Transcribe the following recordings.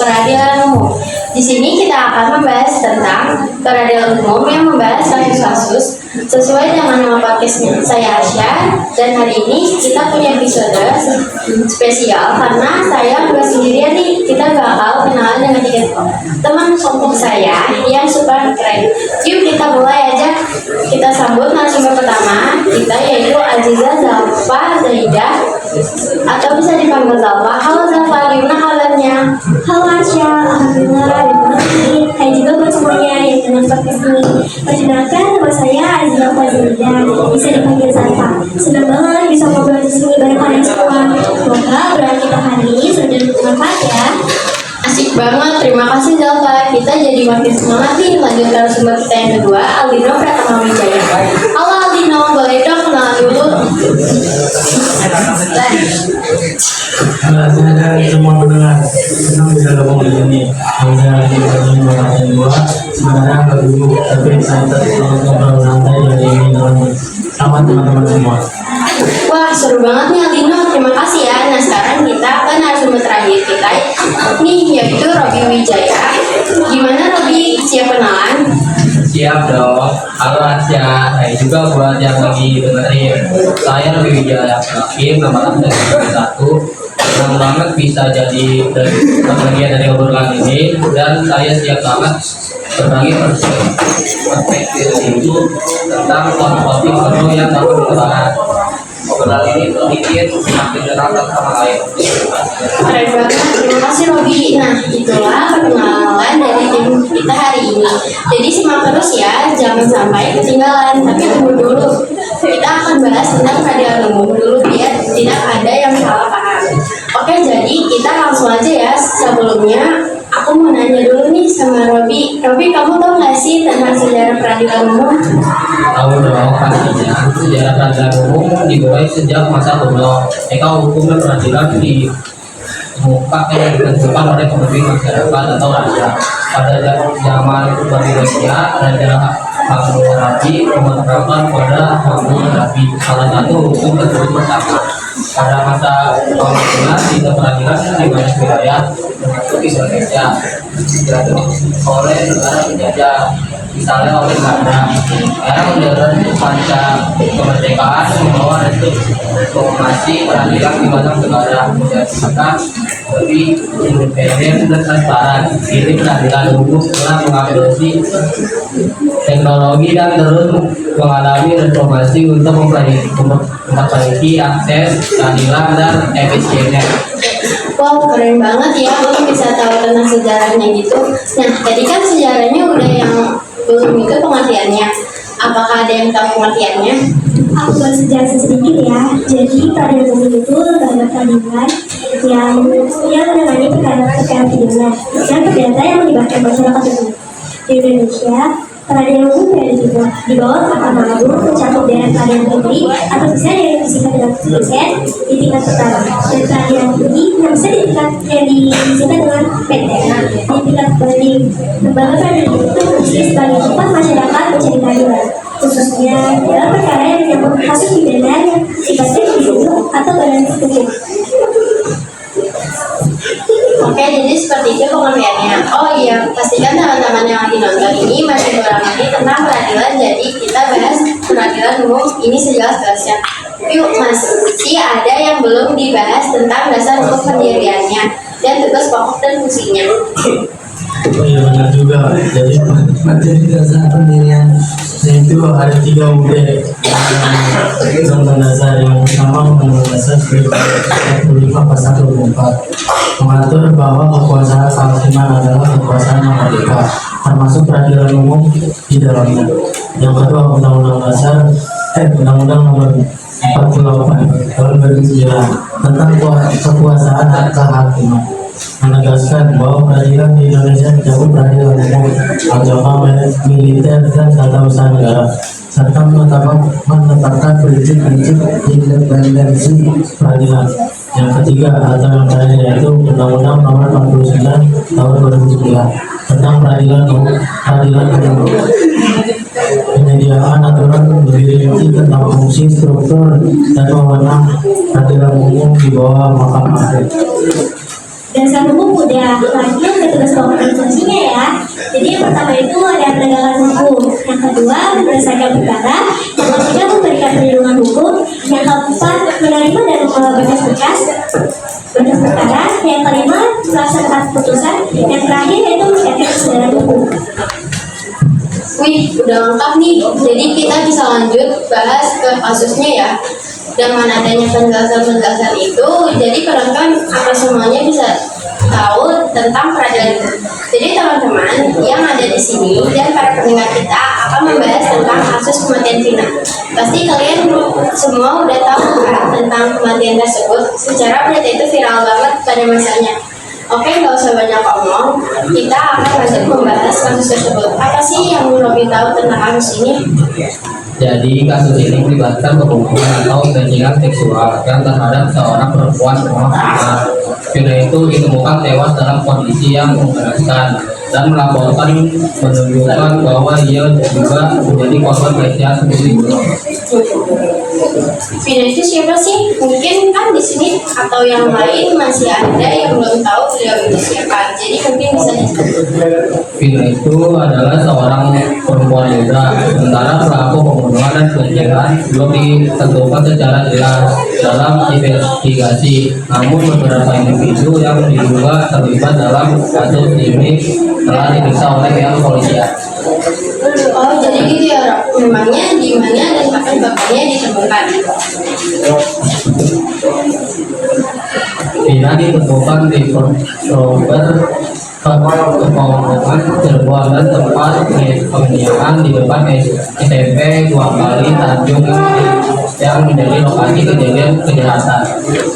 peradilan umum. Di sini kita akan membahas tentang peradilan umum yang membahas kasus-kasus sesuai dengan nama podcastnya. Saya Asya, dan hari ini kita punya episode spesial karena saya nggak sendirian nih. Kita bakal kenalan dengan tiga teman kelompok saya yang super keren. Yuk kita mulai aja. Kita sambut narasumber pertama kita, yaitu Aziza Zalfa Zaidah, atau bisa dipanggil Zalfa. Halo Zalfa, gimana kabarnya? Halo Asya, alhamdulillah, terima kasih. Hai juga buat semuanya yang dengar podcast ini. Perkenalkan, nama saya Aziza Fazilida, bisa dipanggil Zalfa. Senang banget bisa ngobrol di sini bareng kalian semua. Semoga obrolan kita hari ini sudah bermanfaat ya. Asik banget, terima kasih Zalfa. Kita jadi makin semangat nih. Lanjut narasumber kita yang kedua, Aldino Pratama Wijaya. Halo Aldino, boleh dong kenalan dulu? Saya semua pendengar, senang bisa gabung di sini. Saya lagi berbicara dua, sebenarnya agak dulu, tapi saya tetap ngobrol santai dari ini dengan sama teman-teman semua. Wah, seru banget nih Aldino, terima kasih ya. Nah sekarang kita ke narasumber terakhir kita nih, yaitu Robi Wijaya. Gimana Robi, siap kenalan? Siap dong. Halo Asya, hai juga buat yang lagi dengerin. Saya Robi Wijaya Hakim, nama lengkap 1. Senang banget bisa jadi bagian dari obrolan ini, dan saya siap banget berbagi perspektif ini tentang topik seru yang dapat dibahas. Obrolan ini sedikit semakin dekat sama lain. Keren banget, terima kasih Robi. Nah itulah perkenalan dari tim kita hari ini. Jadi simak terus ya, jangan sampai ketinggalan. Tapi tunggu dulu, kita akan bahas tentang peradilan umum dulu biar tidak ada yang salah paham. Oke, jadi kita langsung aja ya. Sebelumnya aku mau nanya dulu nih sama Robi. Robi, kamu tahu nggak sih tentang sejarah peradilan umum? Tahu dong, pastinya sejarah peradilan umum dimulai sejak masa kuno. Hukum dan peradilan di muka yang ditentukan oleh pemimpin masyarakat atau raja. Pada zaman Indonesia, Raja Hammurabi menerapkan pada Hammurabi salah satu hukum tersebut pertama. Pada masa kolonial di peradilan di banyak wilayah termasuk Indonesia diatur oleh negara penjajah, misalnya oleh Belanda. Era modern pasca kemerdekaan membawa reformasi peradilan di banyak negara, menjadikan lebih independen dan transparan. Ini peradilan umum telah mengadopsi teknologi dan terus mengalami reformasi untuk memperbaiki akses keadilan dan efisiennya. Wow, keren banget ya, lo bisa tahu tentang sejarahnya gitu. Nah, tadi kan sejarahnya udah yang belum itu pengertiannya. Apakah ada yang tahu pengertiannya? Aku buat sejarah sedikit ya. Jadi peradilan umum itu lembaga peradilan yang menangani perkara-perkara pidana dan perdata yang melibatkan masyarakat umum. Di Indonesia, peradilan umum berada di bawah Mahkamah Agung, mencakup daerah peradilan negeri atau bisa yang disingkat dengan PN di tingkat pertama, dan peradilan tinggi yang bisa disingkat dengan PT. Di tingkat banding, lembaga peradilan itu berfungsi sebagai tempat masyarakat mencari keadilan, khususnya dalam perkara yang menyangkut kasus pidana yang sifatnya individu atau badan hukum. Oke, jadi seperti itu pengertiannya. Oh iya, pastikan teman-teman yang lagi nonton ini masih kurang ngerti tentang peradilan. Jadi kita bahas peradilan umum ini sejelas-jelasnya. Yuk, masih ada yang belum dibahas tentang dasar hukum pendiriannya dan tugas pokok dan fungsinya. Oh iya benar juga. Jadi materi dasar pendirian itu ada 3 UD. Undang-undang dasar yang pertama, Undang-undang dasar 45 pasal 24 mengatur bahwa kekuasaan kehakiman adalah kekuasaan yang merdeka, termasuk peradilan umum di dalamnya. Yang kedua, Undang-Undang Nomor 48 Tahun 2009 tentang kekuasaan kehakiman menegaskan bahwa peradilan di Indonesia mencakup peradilan umum, agama, militer, dan tata usaha negara, serta menetapkan prinsip-prinsip independensi peradilan. Yang ketiga atau yang terakhir yaitu Undang-Undang Nomor 49 Tahun 2009 tentang peradilan umum, penyediaan aturan lebih rinci tentang fungsi, struktur, dan wewenang peradilan umum di bawah Mahkamah Agung. Dasar hukum udah, lanjut ke tugas pokok dan fungsinya ya. Jadi yang pertama itu ada penegakan hukum, yang kedua menyelesaikan perkara, yang ketiga memberikan perlindungan hukum, yang keempat menerima dan mengelola berkas perkara, yang kelima melaksanakan putusan, yang terakhir yaitu menegakkan kebenaran hukum. Wih, udah lengkap nih. Jadi kita bisa lanjut bahas ke kasusnya ya. Dengan adanya penjelasan-penjelasan itu, jadi penonton akan semuanya bisa tahu tentang peradilan itu. Jadi teman-teman yang ada di sini dan para pendengar kita akan membahas tentang kasus kematian Vina. Pasti kalian semua udah tahu kan tentang kematian tersebut. Secara berita itu viral banget pada masanya. Oke, nggak usah banyak ngomong. Kita akan lanjut membahas kasus tersebut. Apa sih yang lebih tahu tentang kasus ini? Jadi kasus ini melibatkan pembunuhan atau pelecehan seksual yang terhadap seorang perempuan bernama Vina. Vina itu ditemukan tewas dalam kondisi yang mengenaskan dan melaporkan menunjukkan bahwa ia juga menjadi korban pelecehan seperti itu. Vina itu siapa sih? Mungkin kan di sini atau yang lain masih ada yang belum tahu beliau itu siapa. Jadi mungkin bisa disebut. Vina itu adalah seorang perempuan muda, sementara pelaku pembunuhan dan pelecehan belum ditentukan secara jelas dalam investigasi. Namun beberapa individu yang diduga terlibat dalam kasus ini telah diperiksa oleh pihak kepolisian. Oh, jadi gitu ya, Rok. Memangnya di mana dan kapan bapaknya ditemukan? Vina ditemukan di Proper Pepohonan Cirebon dan tempat penyiaran di depan SMP 2 kali Tanjung yang menjadi lokasi kejadian kejahatan.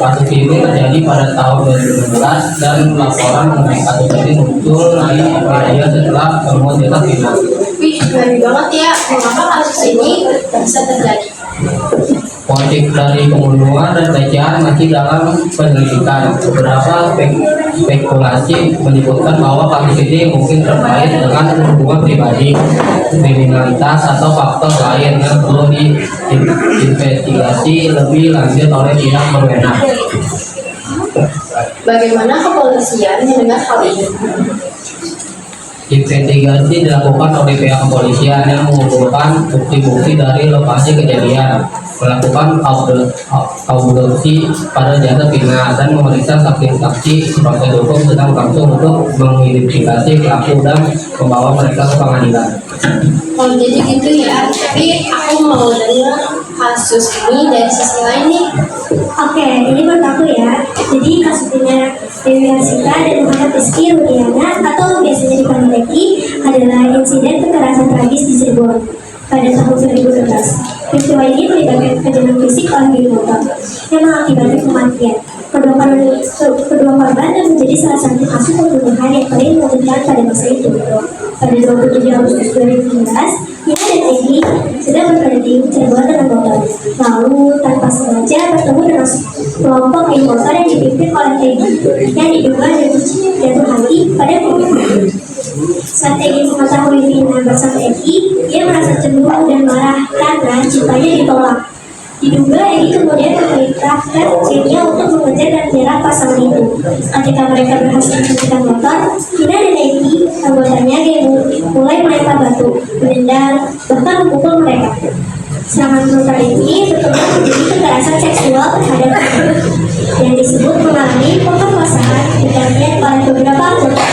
Kasus ini terjadi pada tahun 2016 dan laporan mengenai kasus ini muncul di media setelah temuan jasad Vina. Wih, ngeri banget ya. Mengapa kasus ini bisa terjadi? Motif dari pembunuhan dan pelecehan masih dalam penyelidikan. Beberapa spekulasi menyebutkan bahwa kasus ini mungkin terkait dengan hubungan pribadi, kriminalitas, atau faktor lain yang perlu diinvestigasi lebih lanjut oleh pihak berwenang. Bagaimana kepolisian mendengar hal ini? Investigasi dilakukan oleh pihak kepolisian yang mengumpulkan bukti-bukti dari lokasi kejadian, melakukan autopsi pada jasad Vina dan memeriksa saksi-saksi. Proses hukum sedang berlangsung untuk mengidentifikasi pelaku dan membawa mereka ke pengadilan. Oh, jadi gitu ya. Tapi aku mau dengar kasus ini dari sisi lain nih. Oke, ini menurut aku ya. Jadi kasusnya Dewi Arsita dan Muhammad Rizky Rudiana atau biasanya dipanggil Eki adalah insiden kekerasan tragis di Cirebon pada tahun 2012. Peristiwa ini melibatkan kejahatan fisik oleh geng motor yang mengakibatkan kematian. Kedua korban dan menjadi salah satu kasus pembunuhan yang paling memungkinkan pada masa itu. Pada 27 Agustus 2019, Vina dan Eki sedang berkeliling Cirebon dengan motor. Lalu tanpa sengaja bertemu dengan kelompok geng motor yang dipimpin oleh Eki yang diduga jatuh hati pada Vina. Saat Eki mengetahui Vina bersama Eki, dia merasa cemburu dan marah karena cintanya ditolak. Diduga Eki kemudian memerintahkan timnya untuk mengejar dan menyerang pasangan itu. Ketika mereka berhasil menghentikan motor, Vina dan Eki, anggotanya mulai melempar batu, menendang, bahkan memukul mereka. Serangan brutal ini berkembang menjadi kekerasan seksual terhadap anak yang disebut mengalami pemerkosaan didampingi oleh beberapa anggota.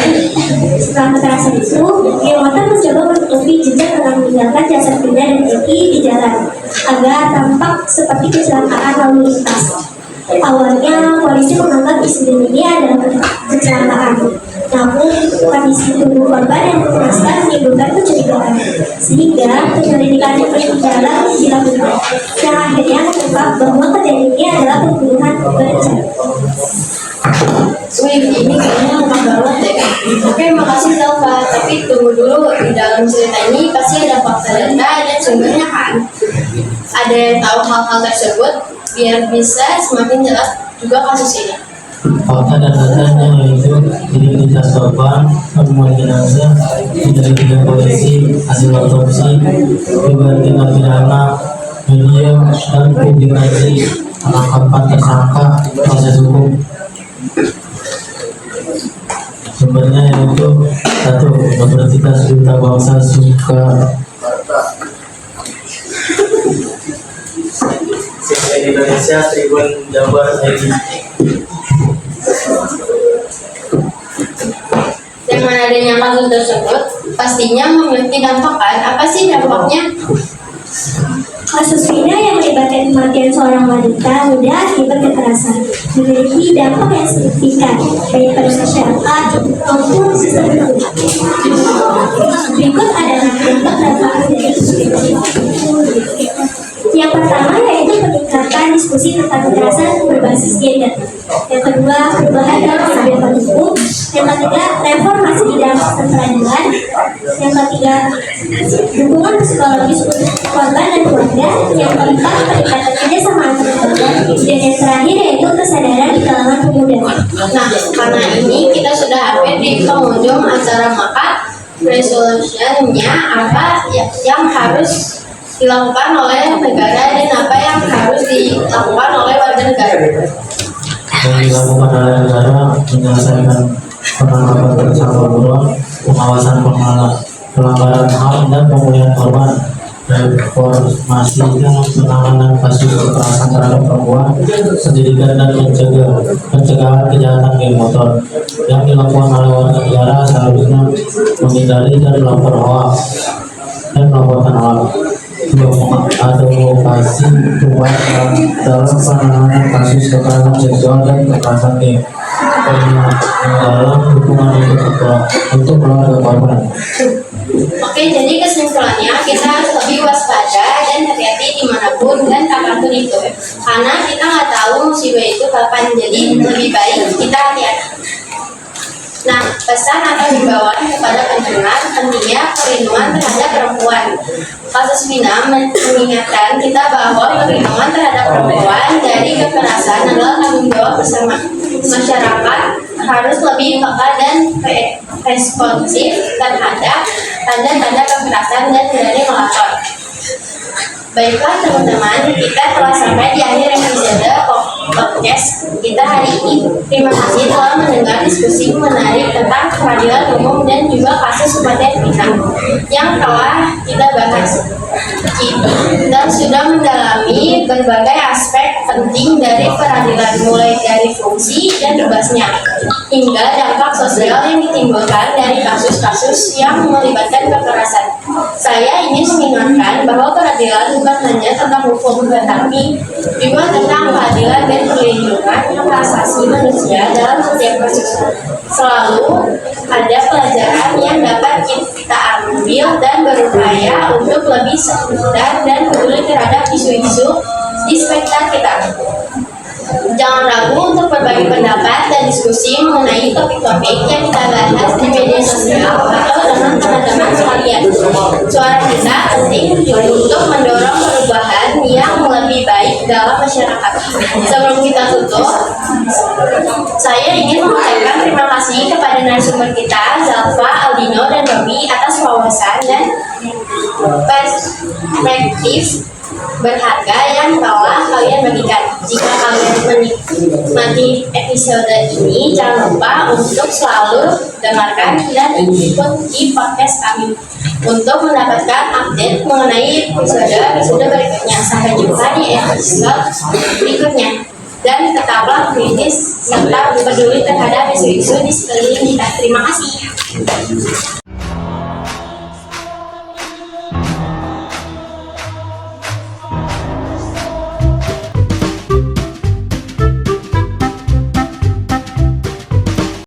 Setelah kekerasan itu, geng motor mencoba menutupi jejak dengan meninggalkan jasad Vina dan Eki di jalan agar tampak seperti kecelakaan lalu lintas. Awalnya polisi menganggap insiden ini adalah kecelakaan. Namun, kondisi tubuh korban yang mengenaskan menimbulkan kecurigaan, sehingga penyelidikan yang berjalan dilakukan, yang akhirnya mengungkap bahwa kejadian ini adalah pembunuhan berencana. Wih, ini kayaknya lengkap banget deh. Oke, makasih Zelva. Tapi tunggu dulu, di dalam cerita ini pasti ada fakta data dan sumbernya kan? Ada yang tahu hal-hal tersebut biar bisa semakin jelas juga kasus ini. Fakta dan datanya yaitu identitas korban, temuan jenazah, penyelidikan polisi, hasil autopsi, dugaan tindak pidana, media, dan publikasi penangkapan tersangka, proses hukum. Universitas Duta Bangsa Indonesia Tribun Jabar ID. Dengan adanya kasus tersebut, pastinya memiliki dampak kan? Apa sih dampaknya? Kasus Vina yang melibatkan kematian seorang wanita muda akibat kekerasan memiliki dampak yang signifikan baik pada masyarakat maupun sistem hukum. Berikut adalah dampak dari kasus Vina. Yang pertama yaitu peningkatan diskusi tentang kekerasan berbasis gender. Yang kedua, perubahan dalam kebijakan hukum. Yang ketiga, reformasi di dalam sistem peradilan. Yang ketiga, dukungan psikologis untuk korban dan keluarga. Yang keempat, peningkatan kerjasama antar korban. Dan yang terakhir yaitu kesadaran di kalangan pemuda. Nah, karena ini kita sudah hampir di penghujung acara, maka resolusinya apa yang harus dilakukan oleh negara dan apa yang harus dilakukan oleh warga negara. Yang dilakukan oleh negara menyelesaikan penangkapan tersangka buron, pengawasan pelanggaran HAM dan pemulihan korban, reformasi dan penanganan kasus kekerasan terhadap perempuan, pendidikan dan pencegahan kejahatan geng motor. Yang dilakukan oleh warga negara seharusnya menghindari dan melapor hoaks dan melaporkan hoaks. Advokasi kuat dalam penanganan kasus kekerasan seksual dan kekerasan geng, dalam dukungan untuk keluarga korban. Oke, jadi kesimpulannya kita harus lebih waspada dan hati-hati dimanapun dan kapanpun itu, karena kita nggak tahu musibah itu kapan. Jadi lebih baik kita hati-hati. Nah, pesan atau himbauan kepada pendengar pentingnya perlindungan terhadap perempuan. Kasus Vina mengingatkan kita bahwa perlindungan terhadap perempuan dari kekerasan adalah tanggung jawab bersama. Masyarakat harus lebih peka dan responsif terhadap tanda-tanda kekerasan dan berani melapor. Baiklah teman-teman, kita telah sampai di akhir episode podcast kita hari ini. Terima kasih telah mendengar diskusi menarik tentang peradilan umum dan juga kasus kematian Vina yang telah kita bahas. Kita sudah mendalami berbagai aspek penting dari peradilan, mulai dari fungsi dan tugasnya hingga dampak sosial yang ditimbulkan dari kasus-kasus yang melibatkan kekerasan. Saya ingin mengingatkan bahwa peradilan bukan hanya tentang hukum, tetapi juga tentang keadilan dan perlindungan hak asasi manusia dalam setiap kasus. Selalu ada pelajaran yang dapat kita ambil dan berupaya untuk lebih sadar dan peduli terhadap isu-isu di sekitar kita. Jangan ragu untuk berbagi pendapat dan diskusi mengenai topik-topik yang kita bahas di media sosial atau dengan teman-teman sekalian. Suara kita penting untuk mendorong perubahan yang lebih baik dalam masyarakat. Sebelum kita tutup, saya ingin mengucapkan terima kasih kepada narasumber kita, Zalfa, Aldino, dan Robi atas wawasan dan perspektif berharga yang telah kalian bagikan. Jika kalian menikmati episode ini, jangan lupa untuk selalu dengarkan dan ikut di podcast kami untuk mendapatkan update mengenai episode berikutnya. Sampai jumpa di episode berikutnya. Dan tetaplah kritis serta peduli terhadap isu-isu di sekeliling kita. Terima kasih.